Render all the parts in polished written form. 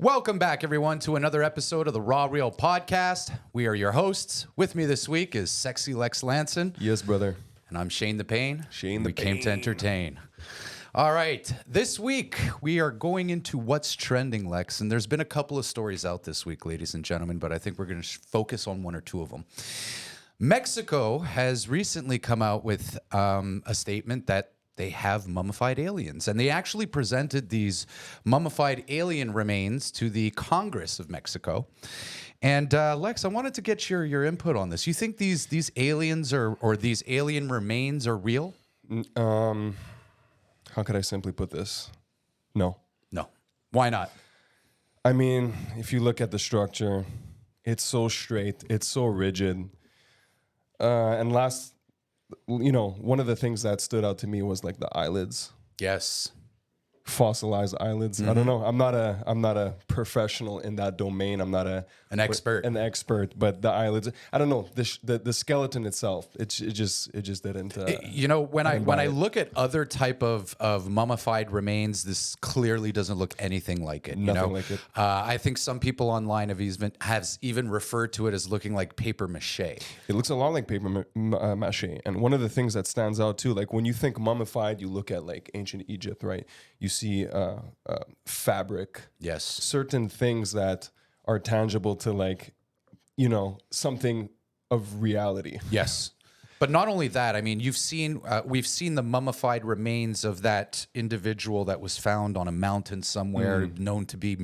Welcome back, everyone, to another episode of the Raw Real Podcast. We are your hosts. With me this week is Sexy Lex Lanson. Yes, brother. And I'm Shane the Pain. Shane the the Pain. We came to Pain. entertain. All right. This week, we are going into what's trending, Lex. And there's been a couple of stories out this week, ladies and gentlemen, but I think we're going to focus on one or two of them. Mexico has recently come out with a statement that they have mummified aliens, and they actually presented these mummified alien remains to the Congress of Mexico. And Lex, I wanted to get your input on this. You think these aliens or these alien remains are real? How could I simply put this? No. No. Why not? I mean, if you look at the structure, it's so straight, it's so rigid. One of the things that stood out to me was like the eyelids, Yes. fossilized eyelids. I don't know. I'm not a professional in that domain. I'm not An expert. expert, but the eyelids. I don't know the skeleton itself. It just didn't. When I look at other type of mummified remains, this clearly doesn't look anything like it. Nothing like it. I think some people online have even referred to it as looking like paper mache. It looks a lot like paper mache. And one of the things that stands out too, like when you think mummified, you look at like ancient Egypt, right? You see fabric. Yes. Certain things that are tangible to something of reality. Yes. But not only that, I mean, we've seen the mummified remains of that individual that was found on a mountain somewhere, known to be,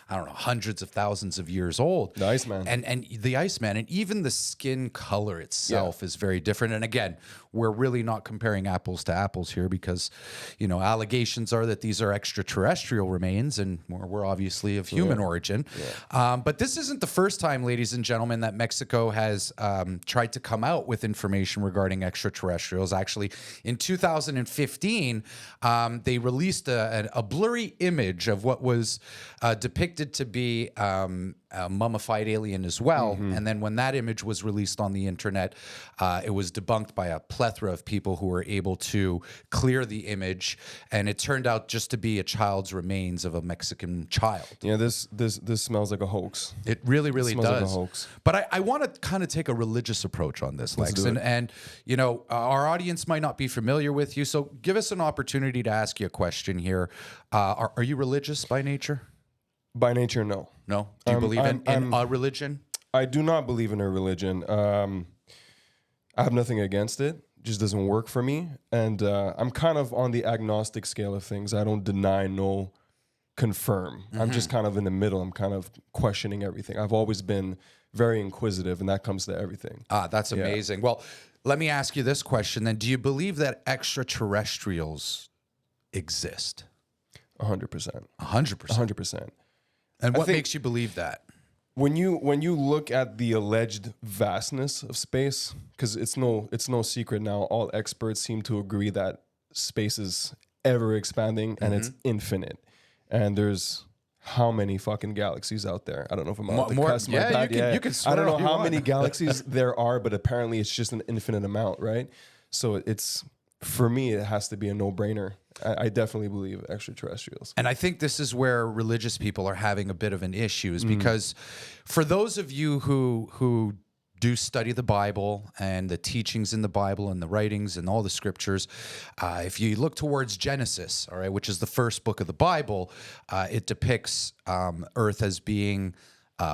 I don't know, hundreds of thousands of years old. The Iceman. And the Iceman, and even the skin color itself is very different. And again, we're really not comparing apples to apples here because, allegations are that these are extraterrestrial remains, and we're obviously of human origin. Yeah. But this isn't the first time, ladies and gentlemen, that Mexico has tried to come out with information regarding extraterrestrials. Actually, in 2015, they released a blurry image of what was depicted to be a mummified alien as well. And then when that image was released on the internet, it was debunked by a plethora of people who were able to clear the image. And it turned out just to be a child's remains of a Mexican child. Yeah, this smells like a hoax. It really, really smells does. like a hoax. But I want to kind of take a religious approach on this, Lex. And our audience might not be familiar with you. So give us an opportunity to ask you a question here. Are you religious by nature? By nature, no. No? Do you believe in a religion? I do not believe in a religion. I have nothing against it. It just doesn't work for me. And I'm kind of on the agnostic scale of things. I don't deny, no confirm. I'm just kind of in the middle. I'm kind of questioning everything. I've always been very inquisitive, and that comes to everything. That's amazing. Well, let me ask you this question then. Do you believe that extraterrestrials exist? 100%. 100%. 100%. And what makes you believe that? When you look at the alleged vastness of space, because it's no secret now, all experts seem to agree that space is ever expanding and it's infinite. And there's how many fucking galaxies out there? I don't know if I'm out the cusp. You can I don't know how many galaxies there are, but apparently it's just an infinite amount, right? So it's, for me, it has to be a no-brainer. I definitely believe extraterrestrials. And I think this is where religious people are having a bit of an issue, is because for those of you who do study the Bible and the teachings in the Bible and the writings and all the scriptures, if you look towards Genesis, all right, which is the first book of the Bible, it depicts Earth as being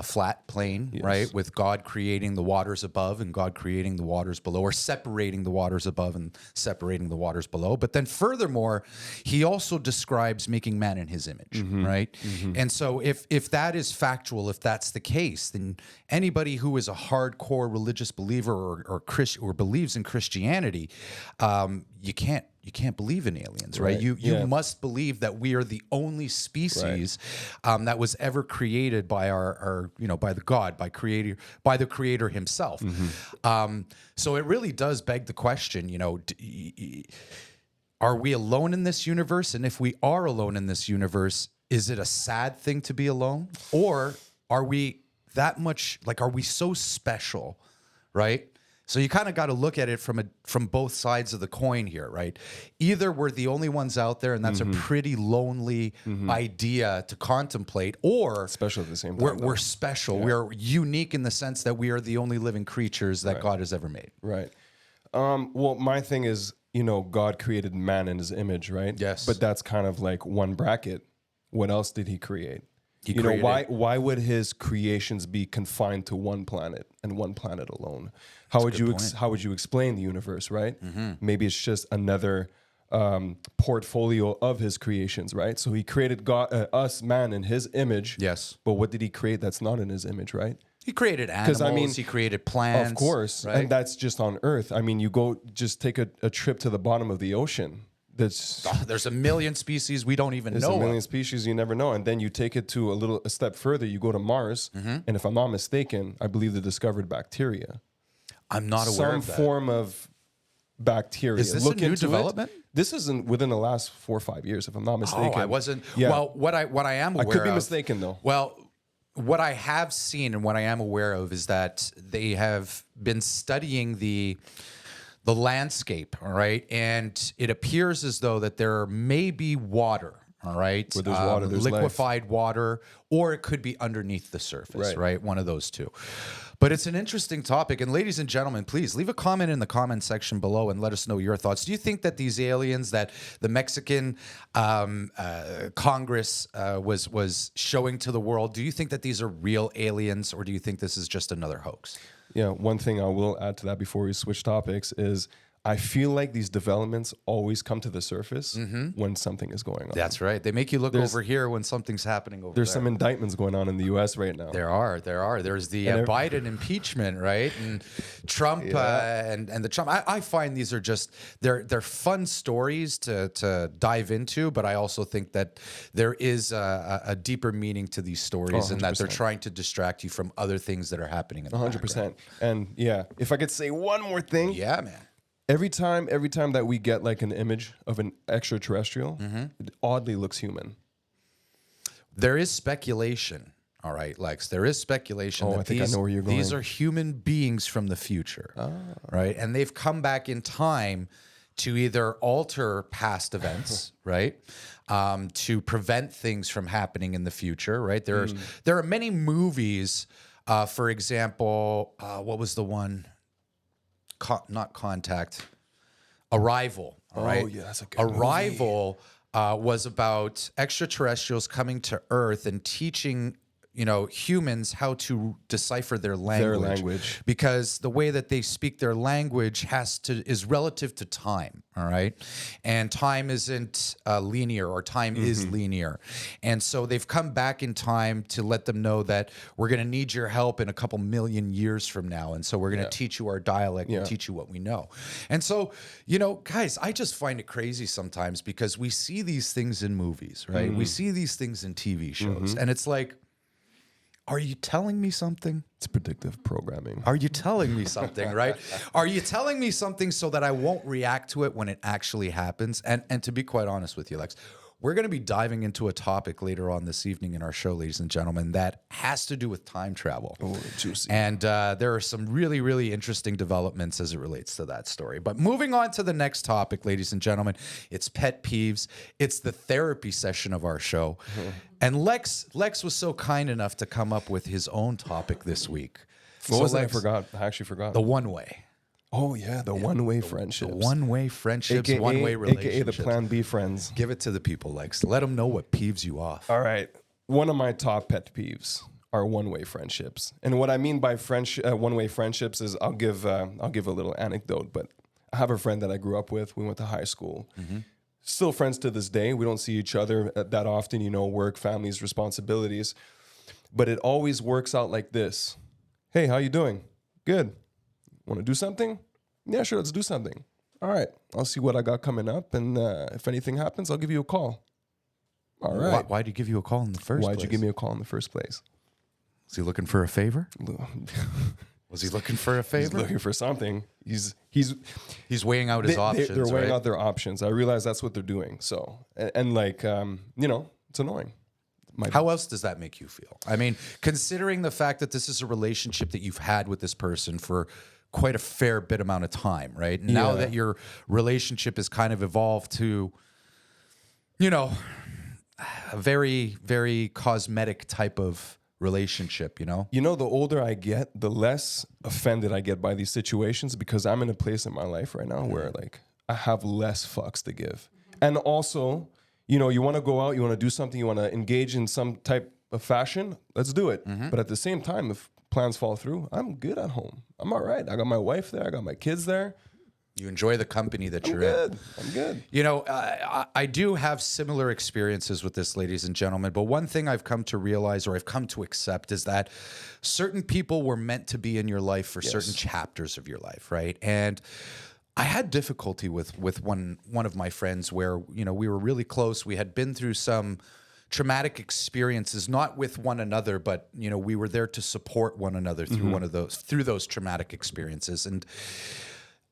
flat plane, right? With God creating the waters above and God creating the waters below, or separating the waters above and separating the waters below. But then furthermore, he also describes making man in his image, right? And so if that is factual, if that's the case, then anybody who is a hardcore religious believer or believes in Christianity, you can't believe in aliens, right? You must believe that we are the only species that was ever created by by the Creator Himself. So it really does beg the question, are we alone in this universe? And if we are alone in this universe, is it a sad thing to be alone, or are we that much are we so special, right? So you kind of got to look at it from both sides of the coin here, right? Either we're the only ones out there, and that's a pretty lonely idea to contemplate, or Special at the same time. we're special. We're unique in the sense that we are the only living creatures that God has ever made. Right. Well, my thing is, God created man in his image, right? Yes. But that's kind of like one bracket. What else did he create? He created- why would his creations be confined to one planet and one planet alone? How would you explain the universe, right? Maybe it's just another portfolio of his creations, right? So he created us, man, in his image. Yes. But what did he create that's not in his image, right? He created animals. He created plants. Of course. right? And that's just on Earth. I mean, you go just take a trip to the bottom of the ocean. There's a million species we don't even There's know a million of. species you never know. And then you take it to a step further, you go to Mars. And if I'm not mistaken, I believe they discovered bacteria. I'm not aware Some of that. form of bacteria. Is this a new development? This isn't within the last 4 or 5 years, if I'm not mistaken. Oh, I wasn't. Yeah. Well, what I am aware I could be of- mistaken, though. Well, what I have seen and what I am aware of is that they have been studying the landscape, all right? And it appears as though that there may be water, all right? Where there's water, there's life. liquefied water, or it could be underneath the surface, right? One of those two. But it's an interesting topic. And ladies and gentlemen, please leave a comment in the comment section below and let us know your thoughts. Do you think that these aliens that the Mexican Congress was showing to the world, do you think that these are real aliens, or do you think this is just another hoax? Yeah, one thing I will add to that before we switch topics is I feel like these developments always come to the surface when something is going on. That's right. They make you look over here when something's happening over There's there. some indictments going on in the U.S. right now. There are. There's the Biden impeachment, right? And Trump and the Trump. I find these are just they're fun stories to dive into, but I also think that there is a deeper meaning to these stories, and that they're trying to distract you from other things that are happening in the 100%. And yeah, if I could say one more thing. Yeah, man. Every time that we get like an image of an extraterrestrial, it oddly looks human. There is speculation, all right, Lex. There is speculation that I think I know where you're going. these are human beings from the future, right? And they've come back in time to either alter past events, right? To prevent things from happening in the future, right? There are many movies, for example, what was the one? Not Contact, Arrival. All right. yeah, that's a good movie. Arrival was about extraterrestrials coming to Earth and teaching humans how to decipher their language. Because the way that they speak their language is relative to time, all right? And time isn't linear, or time is linear. And so they've come back in time to let them know that we're going to need your help in a couple million years from now. And so we're going to teach you our dialect and teach you what we know. And so, guys, I just find it crazy sometimes because we see these things in movies, right? We see these things in TV shows, and it's like, are you telling me something? It's predictive programming. Are you telling me something, right? Are you telling me something so that I won't react to it when it actually happens? And to be quite honest with you, Lex, we're going to be diving into a topic later on this evening in our show, ladies and gentlemen, that has to do with time travel. Oh, juicy. And there are some really, really interesting developments as it relates to that story. But moving on to the next topic, ladies and gentlemen, it's pet peeves. It's the therapy session of our show. And Lex was so kind enough to come up with his own topic this week. What was that? Lex, I actually forgot. the one way. Oh, yeah, the one-way friendships. The one-way friendships, AKA, one-way relationships. AKA the Plan B friends. Give it to the people, Lex. Let them know what peeves you off. All right. One of my top pet peeves are one-way friendships. And what I mean by one-way friendships is I'll give a little anecdote, but I have a friend that I grew up with. We went to high school. Still friends to this day. We don't see each other that often, work, families, responsibilities. But it always works out like this. Hey, how you doing? Good. Want to do something? Yeah, sure, let's do something. All right, I'll see what I got coming up, and if anything happens, I'll give you a call. All right. Why'd he give you a call in the first place? Why'd you give me a call in the first place? Was he looking for a favor? Was he looking for a favor? He's looking for something. He's weighing out his options. They're weighing right? out their options. I realize that's what they're doing. So, and it's annoying. How else does that make you feel? I mean, considering the fact that this is a relationship that you've had with this person for quite a fair bit amount of time, right? Now Yeah. that your relationship has kind of evolved to, you know, a very, very cosmetic type of relationship, you know? You know, the older I get, the less offended I get by these situations, because I'm in a place in my life right now where like I have less fucks to give. And also, you know, you want to go out, you want to do something, you want to engage in some type of fashion, let's do it. But at the same time, if plans fall through, I'm good at home. I'm all right. I got my wife there, I got my kids there. You enjoy the company that I'm you're in. good. I'm good. You know, I do have similar experiences with this, ladies and gentlemen. But one thing I've come to realize, or I've come to accept, is that certain people were meant to be in your life for certain chapters of your life, right? And I had difficulty with one of my friends where, you know, we were really close. We had been through some traumatic experiences, not with one another, but, you know, we were there to support one another through those traumatic experiences. And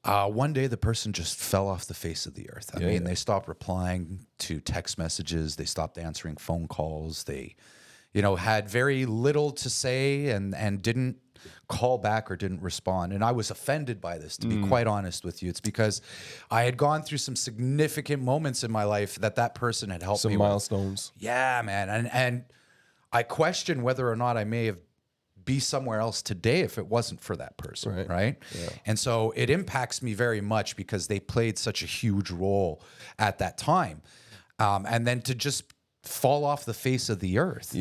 one day the person just fell off the face of the earth. I mean, they stopped replying to text messages. They stopped answering phone calls. They, you know, had very little to say and didn't call back or didn't respond. And I was offended by this, to be quite honest with you. It's because I had gone through some significant moments in my life that person had helped me Some with. milestones. Yeah, man. And I question whether or not I may have be somewhere else today if it wasn't for that person, right? Yeah. And so it impacts me very much because they played such a huge role at that time. And then to just fall off the face of the earth,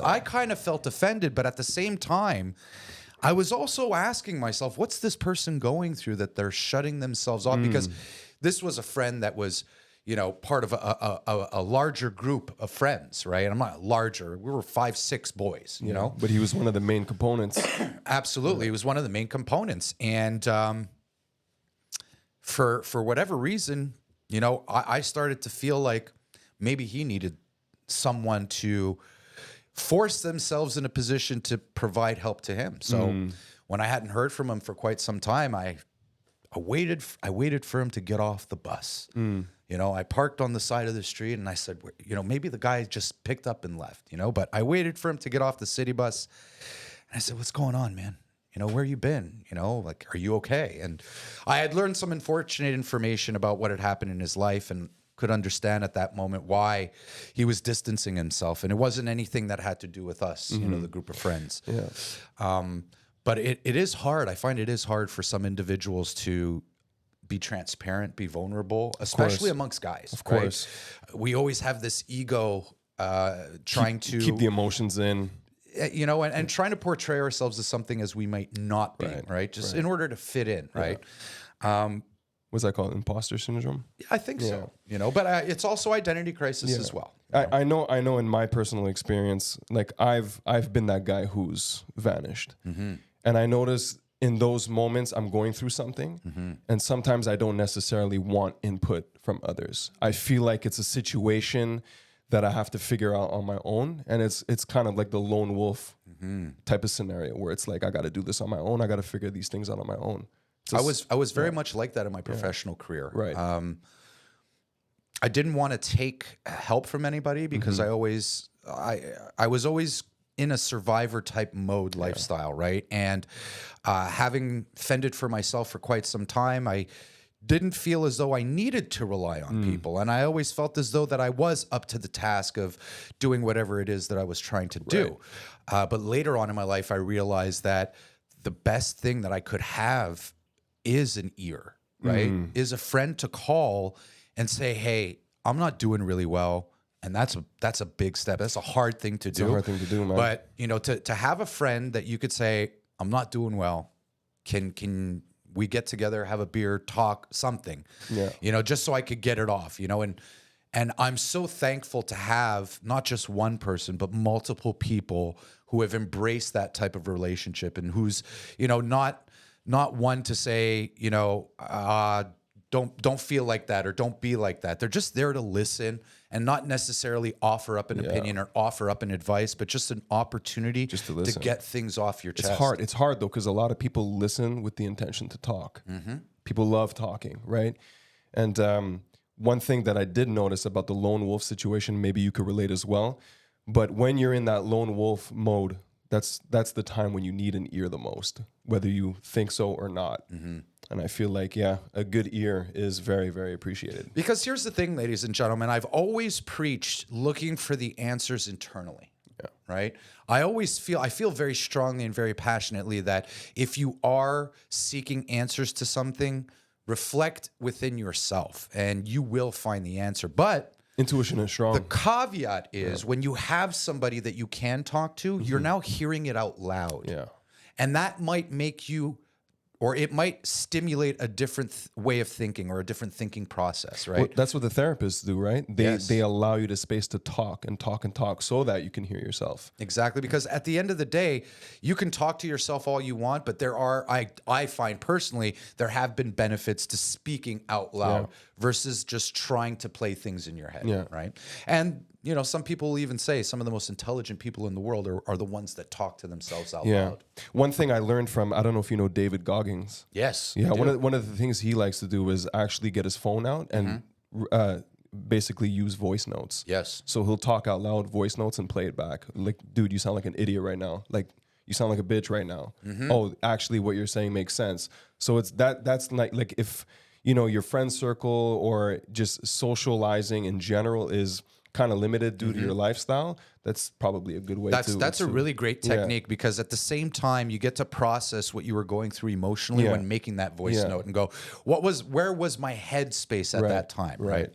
I kind of felt offended, but at the same time, I was also asking myself, what's this person going through that they're shutting themselves off? Because this was a friend that was, you know, part of a larger group of friends, right? And I'm not larger. We were 5-6 boys, you know? But he was one of the main components. Absolutely. He was one of the main components. And for whatever reason, you know, I started to feel like maybe he needed someone to force themselves in a position to provide help to him. So when I hadn't heard from him for quite some time, I waited for him to get off the bus. You know, I parked on the side of the street and I said, you know, maybe the guy just picked up and left, you know, but I waited for him to get off the city bus. And I said, what's going on, man? You know, where you been? You know, like, are you okay? And I had learned some unfortunate information about what had happened in his life and could understand at that moment why he was distancing himself. And it wasn't anything that had to do with us, you know, the group of friends. Yeah. But it is hard. I find it is hard for some individuals to be transparent, be vulnerable, especially amongst guys. Of course. Right? We always have this ego trying to keep the emotions in. You know, and trying to portray ourselves as something as we might not be, right? Just in order to fit in, right? What's that called? Imposter syndrome? I think so. You know, but it's also identity crisis as well. I know in my personal experience, like I've been that guy who's vanished. And I notice in those moments I'm going through something, and sometimes I don't necessarily want input from others. I feel like it's a situation that I have to figure out on my own, and it's kind of like the lone wolf type of scenario where it's like I got to do this on my own. I got to figure these things out on my own. I was very much like that in my professional career. Right. I didn't want to take help from anybody because I was always in a survivor type mode lifestyle, right? And having fended for myself for quite some time, I didn't feel as though I needed to rely on people. And I always felt as though that I was up to the task of doing whatever it is that I was trying to do. But later on in my life, I realized that the best thing that I could have is an ear, right? Is a friend to call and say, hey, I'm not doing really well. And that's a big step. That's a hard thing to do. It's a hard thing to do, man. But, you know, to have a friend that you could say, I'm not doing well. Can we get together, have a beer, talk, something? Yeah. You know, just so I could get it off, you know, and I'm so thankful to have not just one person, but multiple people who have embraced that type of relationship and who's, you know, not one to say, you know, don't feel like that or don't be like that. They're just there to listen and not necessarily offer up an opinion or offer up an advice, but just an opportunity just to listen. To get things off your chest. It's hard though, because a lot of people listen with the intention to talk. People love talking, right? And one thing that I did notice about the lone wolf situation, maybe you could relate as well, but when you're in that lone wolf mode, that's the time when you need an ear the most, whether you think so or not. And I feel like, yeah, a good ear is very, very appreciated. Because here's the thing, ladies and gentlemen, I've always preached looking for the answers internally. Yeah. Right? I feel very strongly and very passionately that if you are seeking answers to something, reflect within yourself and you will find the answer. But Intuition is strong. the caveat is when you have somebody that you can talk to, you're now hearing it out loud. Yeah. And that might make you, or it might stimulate a different way of thinking or a different thinking process, right? Well, that's what the therapists do, right? Yes. They allow you the space to talk and talk and talk so that you can hear yourself. Exactly, because at the end of the day, you can talk to yourself all you want, but there are, I find personally, there have been benefits to speaking out loud versus just trying to play things in your head, Yeah. right? And, you know, some people will even say some of the most intelligent people in the world are the ones that talk to themselves out Yeah. loud. One thing I learned from, I don't know if you know David Goggins. Yes. Yeah, I do. one of the things he likes to do is actually get his phone out and basically use voice notes. Yes. So he'll talk out loud, voice notes, and play it back. Like, dude, you sound like an idiot right now. Like, you sound like a bitch right now. Oh, actually, what you're saying makes sense. So it's that's like if you know your friend circle or just socializing in general is kind of limited due to your lifestyle, that's probably a good way That's a really great technique because at the same time you get to process what you were going through emotionally when making that voice note and go, where was my head space at that time, right?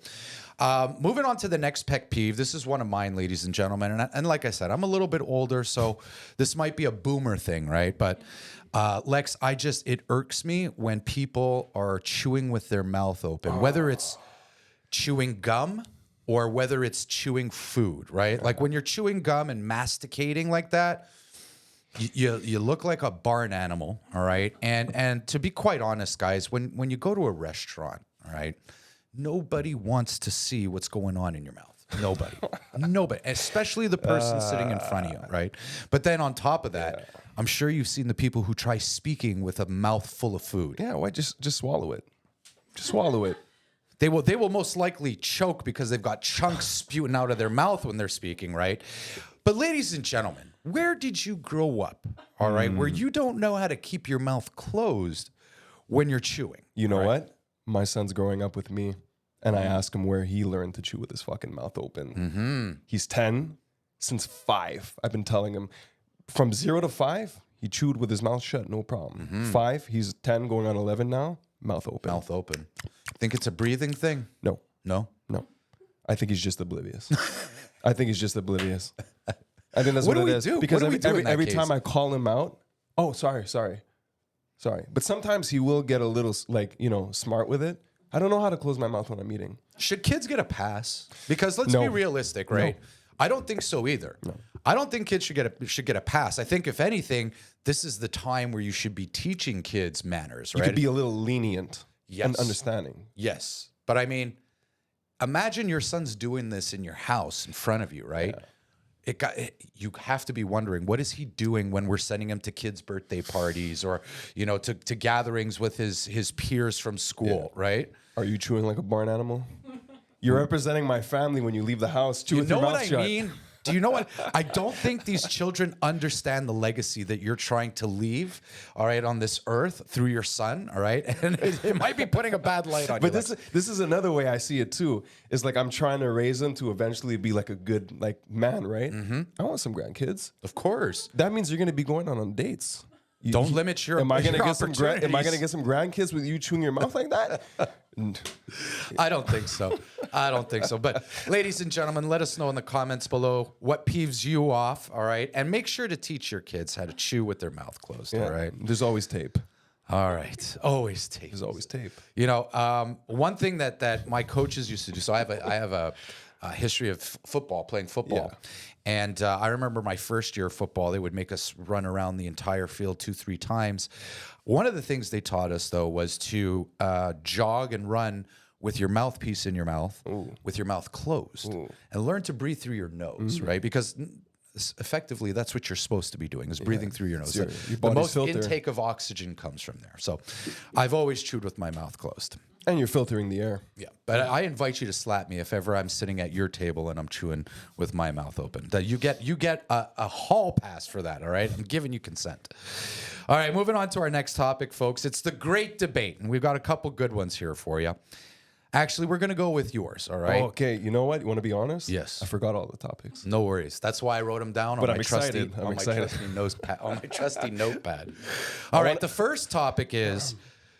Moving on to the next pet peeve. This is one of mine, ladies and gentlemen, and like I said, I'm a little bit older, so this might be a boomer thing, right? But Lex, it irks me when people are chewing with their mouth open, whether it's chewing gum or whether it's chewing food, right? Like when you're chewing gum and masticating like that, you look like a barn animal, all right? And to be quite honest, guys, when you go to a restaurant, all right, nobody wants to see what's going on in your mouth. Nobody, especially the person sitting in front of you, right? But then on top of that, I'm sure you've seen the people who try speaking with a mouth full of food. Yeah, why just swallow it? Just swallow it. They will most likely choke because they've got chunks spewing out of their mouth when they're speaking, right? But ladies and gentlemen, where did you grow up? All right, where you don't know how to keep your mouth closed when you're chewing. You know what? My son's growing up with me, and I ask him where he learned to chew with his fucking mouth open. He's 10. Since 5, I've been telling him. From 0 to 5, he chewed with his mouth shut, no problem. 5, he's 10, going on 11 now, mouth open. Mouth open. Think it's a breathing thing? No, No? no. I think he's just oblivious. I think he's just oblivious. I think that's What what, do it we is. do? Because What do we do in that every case? time I call him out, oh, sorry. But sometimes he will get a little, smart with it. I don't know how to close my mouth when I'm eating. Should kids get a pass? Because let's No. be realistic, right? No. I don't think so either. I don't think kids should get a pass. I think if anything, this is the time where you should be teaching kids manners, You right? could be a little lenient and Yes. understanding. Yes. But I mean, imagine your son's doing this in your house in front of you, right? You have to be wondering, what is he doing when we're sending him to kids' birthday parties or, to gatherings with his peers from school, right? Are you chewing like a barn animal? You're representing my family when you leave the house. Chew You with know your mouth what I shut. mean? Do you know what? I don't think these children understand the legacy that you're trying to leave, all right, on this earth through your son, all right? And it might be putting a bad light on you. But this is another way I see it too. Is like I'm trying to raise him to eventually be like a good man, right? I want some grandkids. Of course. That means you're going to be going on dates. Don't limit your Am I going to your get am I going to opportunities. get some grandkids with you chewing your mouth like that? I don't think so. But ladies and gentlemen, let us know in the comments below what peeves you off, all right? And make sure to teach your kids how to chew with their mouth closed, all right? There's always tape. All right. Always tape. There's always tape. One thing that my coaches used to do, so I have a history of playing football. Yeah. And I remember my first year of football, they would make us run around the entire field 2-3 times. One of the things they taught us, though, was to jog and run with your mouthpiece in your mouth, with your mouth closed, and learn to breathe through your nose, right? Because effectively, that's what you're supposed to be doing, is breathing through your nose. Your The body's most filter. intake of oxygen comes from there. So I've always chewed with my mouth closed. And you're filtering the air. Yeah, but I invite you to slap me if ever I'm sitting at your table and I'm chewing with my mouth open. That you get a hall pass for that. All right, I'm giving you consent. All right, moving on to our next topic, folks. It's the great debate, and we've got a couple good ones here for you. Actually, we're going to go with yours. All right. Okay, you know what? You want to be honest? Yes. I forgot all the topics. No worries. That's why I wrote them down But on I'm my trusty, excited. I'm on excited. my trusty notepad. On my trusty notepad. All right. The first topic is: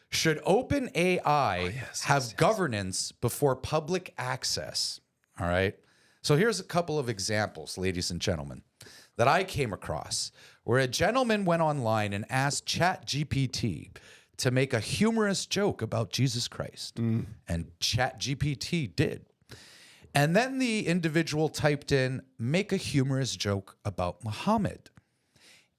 should OpenAI have governance before public access? All right. So here's a couple of examples, ladies and gentlemen, that I came across where a gentleman went online and asked ChatGPT to make a humorous joke about Jesus Christ. And ChatGPT did. And then the individual typed in, make a humorous joke about Muhammad.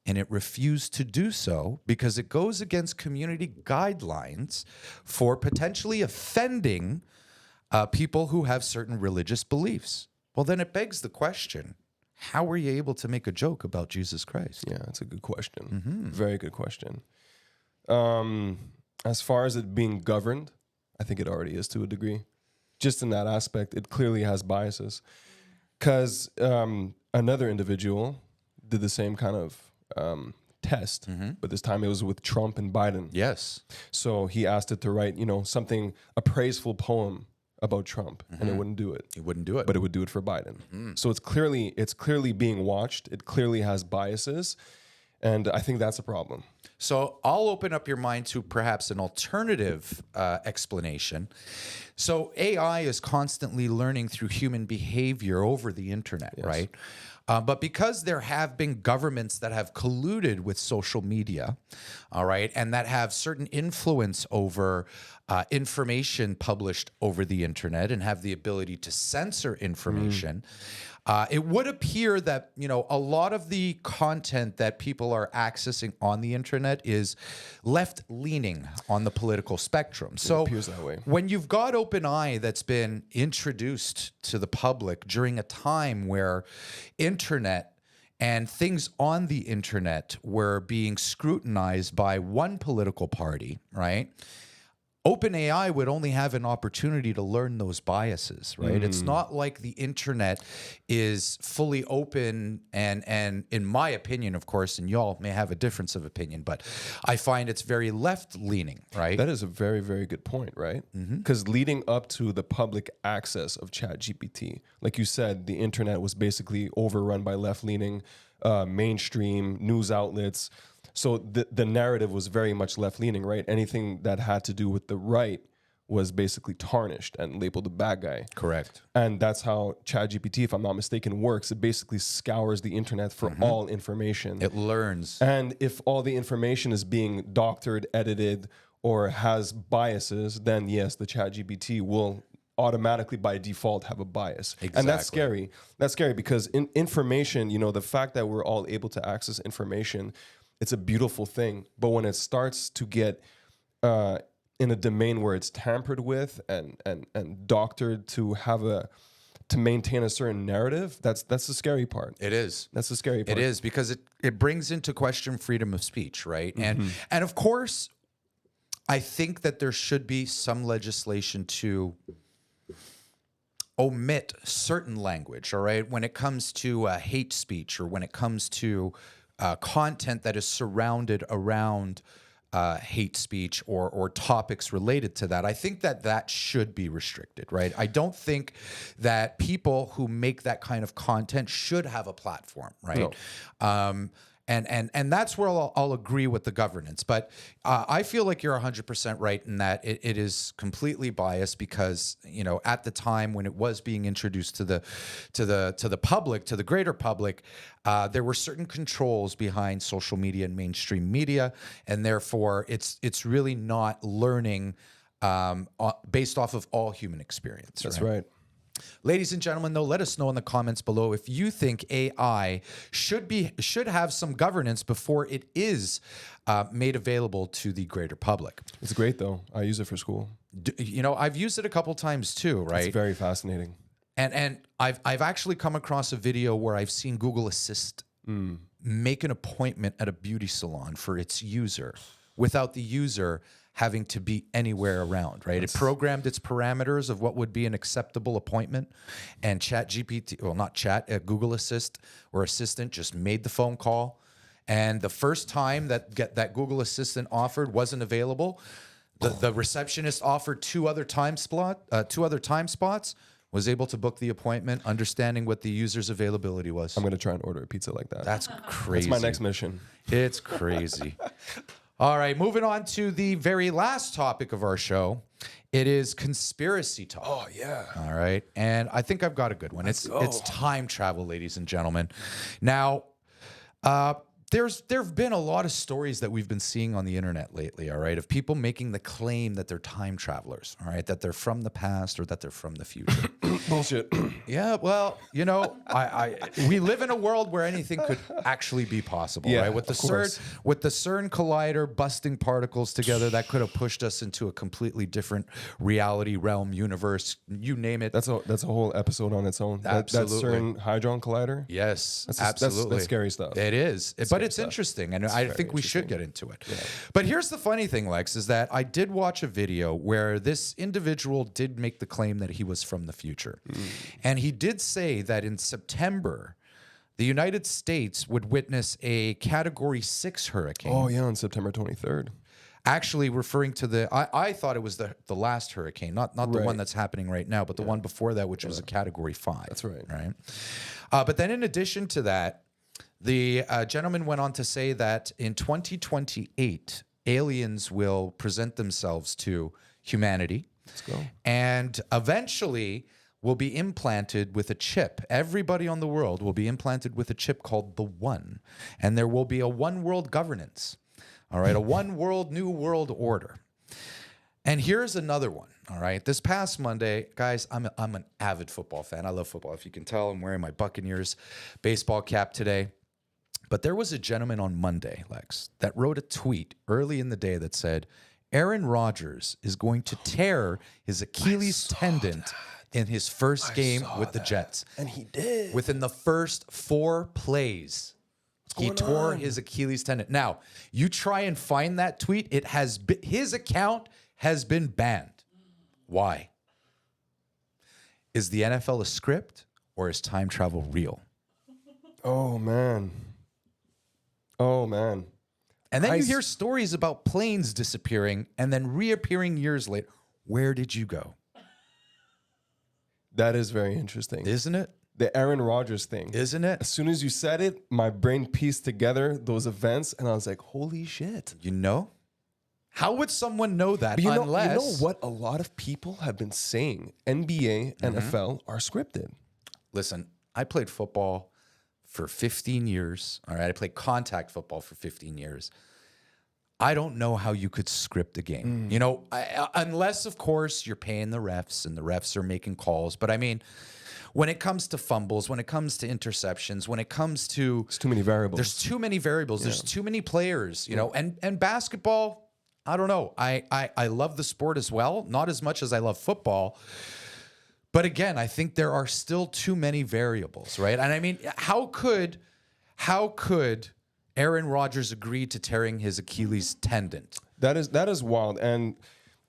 And it refused to do so because it goes against community guidelines for potentially offending people who have certain religious beliefs. Well, then it begs the question, how were you able to make a joke about Jesus Christ? Yeah, that's a good question. Very good question. As far as it being governed, I think it already is to a degree. Just in that aspect, it clearly has biases. Because another individual did the same kind of test, but this time it was with Trump and Biden. Yes. So he asked it to write, something, a praiseful poem about Trump, and it wouldn't do it. It wouldn't do it. But it would do it for Biden. So it's clearly being watched. It clearly has biases, and I think that's a problem. So I'll open up your mind to perhaps an alternative explanation. So AI is constantly learning through human behavior over the internet, right? But because there have been governments that have colluded with social media, all right, and that have certain influence over information published over the internet and have the ability to censor information, it would appear that, a lot of the content that people are accessing on the internet is left-leaning on the political spectrum. So appears that way. when you've got OpenAI that's been introduced to the public during a time where internet and things on the internet were being scrutinized by one political party, right? OpenAI would only have an opportunity to learn those biases, right? It's not like the internet is fully open and in my opinion, of course, and y'all may have a difference of opinion, but I find it's very left-leaning, right? That is a very, very good point, right? Because leading up to the public access of ChatGPT, like you said, the internet was basically overrun by left-leaning mainstream news outlets. So the narrative was very much left-leaning, right? Anything that had to do with the right was basically tarnished and labeled a bad guy. Correct. And that's how ChatGPT, if I'm not mistaken, works. It basically scours the internet for all information. It learns. And if all the information is being doctored, edited, or has biases, then yes, the ChatGPT will automatically by default have a bias. And that's scary. That's scary because in information, the fact that we're all able to access information, it's a beautiful thing. But when it starts to get in a domain where it's tampered with and doctored to maintain a certain narrative, that's the scary part. It is. That's the scary part. It is because it brings into question freedom of speech, right? And of course, I think that there should be some legislation to omit certain language, all right, when it comes to hate speech or when it comes to content that is surrounded around hate speech or topics related to that. I think that should be restricted, right? I don't think that people who make that kind of content should have a platform, right? No. And that's where I'll agree with the governance. But I feel like you're 100% right in that it is completely biased because, at the time when it was being introduced to the public, to the greater public, there were certain controls behind social media and mainstream media, and therefore it's really not learning based off of all human experience. That's right. Ladies and gentlemen, though, let us know in the comments below if you think AI should have some governance before it is made available to the greater public. It's great, though. I use it for school. I've used it a couple times too, right? It's very fascinating. And I've actually come across a video where I've seen Google Assist make an appointment at a beauty salon for its user without the user having to be anywhere around, right? It programmed its parameters of what would be an acceptable appointment, and ChatGPT, well, not Chat, Google Assist or Assistant just made the phone call. And the first time that Google Assistant offered wasn't available, the receptionist offered two other time spots, was able to book the appointment, understanding what the user's availability was. I'm gonna try and order a pizza like that. That's crazy. That's my next mission. It's crazy. All right, moving on to the very last topic of our show. It is conspiracy talk. Oh yeah. All right, and I think I've got a good one. It's time travel, ladies and gentlemen. Now, there've been a lot of stories that we've been seeing on the internet lately, all right, of people making the claim that they're time travelers, all right, that they're from the past or that they're from the future. Bullshit. Yeah, well, you know, we live in a world where anything could actually be possible, Yeah, right? With the of course. CERN collider busting particles together, that could have pushed us into a completely different reality, realm, universe, you name it. That's a whole episode on its own. Absolutely. That CERN Hadron Collider. Yes, That's absolutely. that's scary stuff. It is, but it's interesting, and I think we should get into it. But here's the funny thing, Lex, is that I did watch a video where this individual did make the claim that he was from the future. And he did say that in September, the United States would witness a Category 6 hurricane. Oh yeah, on September 23rd. Actually referring to I thought it was the last hurricane, not the Right. one that's happening right now, but the one before that, which was a Category 5. That's right. Right. But then in addition to that, the gentleman went on to say that in 2028, aliens will present themselves to humanity. Let's go. And eventually will be implanted with a chip. Everybody on the world will be implanted with a chip called the One. And there will be a one world governance. All right, a one world, new world order. And here's another one. All right, this past Monday, guys, I'm an avid football fan. I love football. If you can tell, I'm wearing my Buccaneers baseball cap today. But there was a gentleman on Monday, Lex, that wrote a tweet early in the day that said, Aaron Rodgers is going to tear his Achilles tendon in his first game with the Jets. And he did. Within the first 4 plays, he tore his Achilles tendon. Now, you try and find that tweet. His account has been banned. Why? Is the NFL a script or is time travel real? Oh man. Oh man. And then you hear stories about planes disappearing and then reappearing years later. Where did you go? That is very interesting. Isn't it? The Aaron Rodgers thing. Isn't it? As soon as you said it, my brain pieced together those events, and I was like, "Holy shit!" You know? How would someone know that But you unless... know what? A lot of people have been saying NBA, NFL are scripted. Listen, I played football for 15 years. All right, I played contact football for 15 years. I don't know how you could script a game. You know, unless, of course, you're paying the refs and the refs are making calls. But I mean, when it comes to fumbles, when it comes to interceptions, when it comes to... There's too many variables. There's too many variables. There's too many players, you know, and basketball, I don't know. I love the sport as well, not as much as I love football. But again, I think there are still too many variables, right? And I mean, how could Aaron Rodgers agree to tearing his Achilles tendon? That is wild. And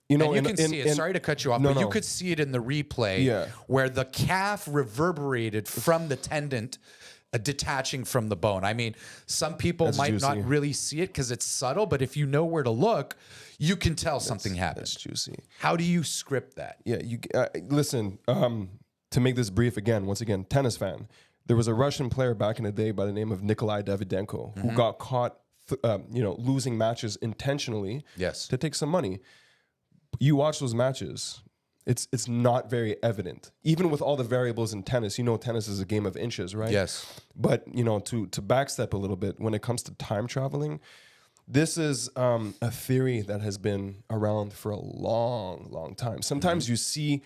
you know, And you can see it. Sorry to cut you off, but you could see it in the replay where the calf reverberated from the tendon detaching from the bone. I mean, some people might not really see it because it's subtle, but if you know where to look, you can tell something happened. That's juicy. How do you script that? Yeah, you listen. To make this brief again, once again, tennis fan. There was a Russian player back in the day by the name of Nikolai Davydenko who got caught, losing matches intentionally. Yes. To take some money. You watch those matches. It's not very evident. Even with all the variables in tennis, you know tennis is a game of inches, right? Yes. But, you know, to backstep a little bit, when it comes to time traveling, this is a theory that has been around for a long, long time. Sometimes you see,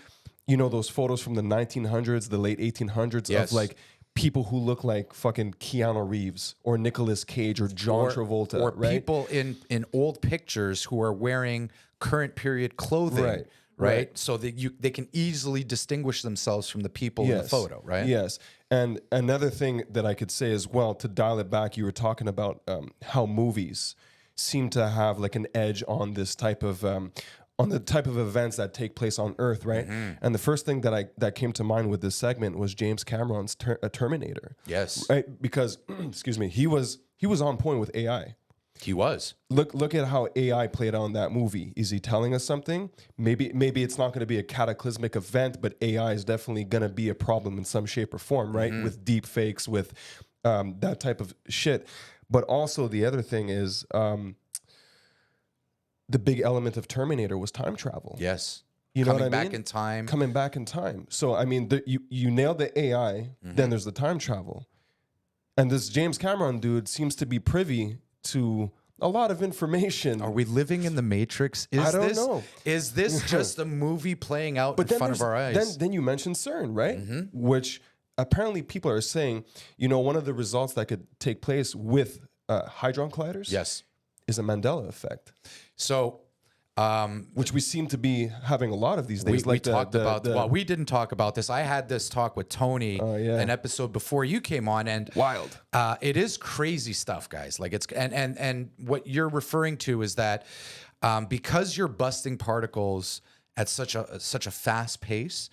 you know, those photos from the 1900s, the late 1800s of like people who look like fucking Keanu Reeves or Nicolas Cage or John Travolta. Or right? people in old pictures who are wearing current period clothing. Right. right? Right. So that they can easily distinguish themselves from the people in the photo, right? Yes. And another thing that I could say as well, to dial it back, you were talking about how movies seem to have like an edge on this type of on the type of events that take place on Earth, right? And the first thing that came to mind with this segment was James Cameron's Terminator. Yes. Right? Because excuse me, he was on point with AI. He was. Look at how AI played out in that movie. Is he telling us something? Maybe it's not going to be a cataclysmic event, but AI is definitely going to be a problem in some shape or form, right? With deep fakes, with that type of shit. But also the other thing is the big element of Terminator was time travel. Yes. You know Coming what I mean? back in time. Coming back in time. So I mean, you nailed the AI. Then there's the time travel, and this James Cameron dude seems to be privy to a lot of information. Are we living in the Matrix? I don't know. Is this just a movie playing out in front of our eyes? Then you mentioned CERN, right? Which apparently people are saying, one of the results that could take place with hadron colliders, Yes. is a Mandela effect, So which we seem to be having a lot of these days. we talked about. Well, we didn't talk about this. I had this talk with Tony an episode before you came on, and wild. it is crazy stuff, guys. Like it's and what you're referring to is that because you're busting particles at such a fast pace.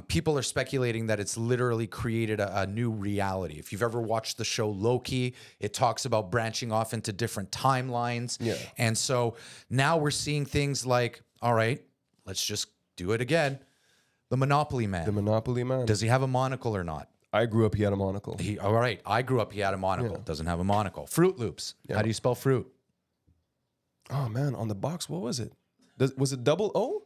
People are speculating that it's literally created a new reality. If you've ever watched the show Loki, it talks about branching off into different timelines. Yeah. And so now we're seeing things like, all right, let's just do it again. The Monopoly Man. The Monopoly Man. Does he have a monocle or not? I grew up, he had a monocle. All right. I grew up, he had a monocle. Doesn't have a monocle. Fruit Loops. How do you spell fruit? Oh, man, on the box, what was it? Was it double O?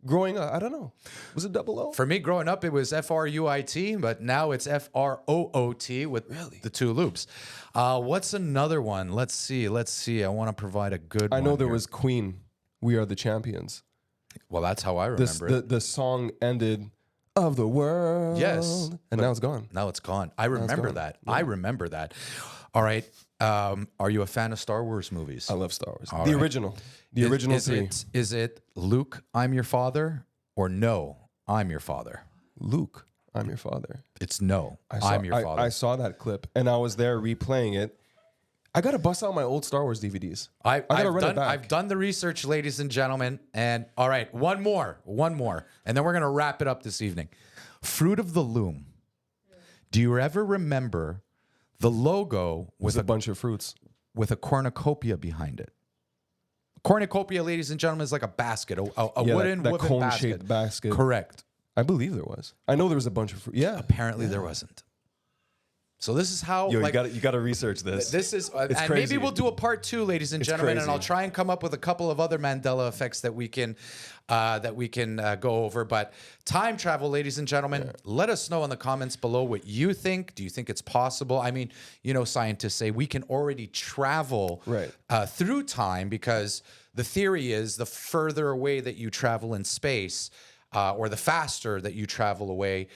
Growing up, I don't know. Was it double O? For me, growing up, it was Fruit, but now it's Froot with the two loops. What's another one? Let's see. I want to provide a good one. I know there here. was Queen, We Are the Champions. Well, that's how I remember it. The song ended, of the world. Yes. And now it's gone. Now it's gone. I remember that. I remember that. All right. Are you a fan of Star Wars movies? I love Star Wars. All The right. original. The original three. Is it Luke, I'm your father, or no, I'm your father? Luke, I'm your father. It's no, I'm your father. I saw that clip and I was there replaying it. I got to bust out my old Star Wars DVDs. I got to run it back. I've done the research, ladies and gentlemen. And all right, one more. And then we're going to wrap it up this evening. Fruit of the Loom. Do you ever remember the logo With a bunch of fruits. with a cornucopia behind it? Cornucopia, ladies and gentlemen, is like a basket, a wooden that woven cone-shaped basket. Correct. I believe there was. I know there was a bunch of fruit. Yeah. Apparently there wasn't. So this is how Yo, you got to research this. this is and crazy. maybe we'll do a part 2, ladies and gentlemen, and crazy. I'll try and come up with a couple of other Mandela effects that we can go over. But time travel, ladies and gentlemen, let us know in the comments below what you think. Do you think it's possible? I mean, scientists say we can already travel through time, because the theory is the further away that you travel in space, or the faster that you travel away,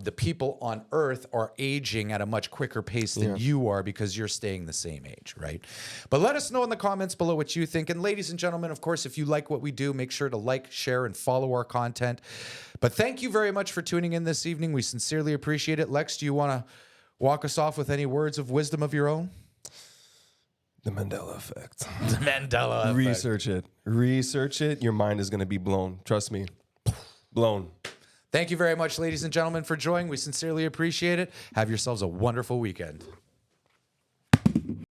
the people on Earth are aging at a much quicker pace than you are, because you're staying the same age, right? But let us know in the comments below what you think. And ladies and gentlemen, of course, if you like what we do, make sure to like, share, and follow our content. But thank you very much for tuning in this evening. We sincerely appreciate it. Lex, do you want to walk us off with any words of wisdom of your own? The Mandela effect. The Mandela effect. Research it. Your mind is going to be blown. Trust me. Blown. Thank you very much, ladies and gentlemen, for joining. We sincerely appreciate it. Have yourselves a wonderful weekend.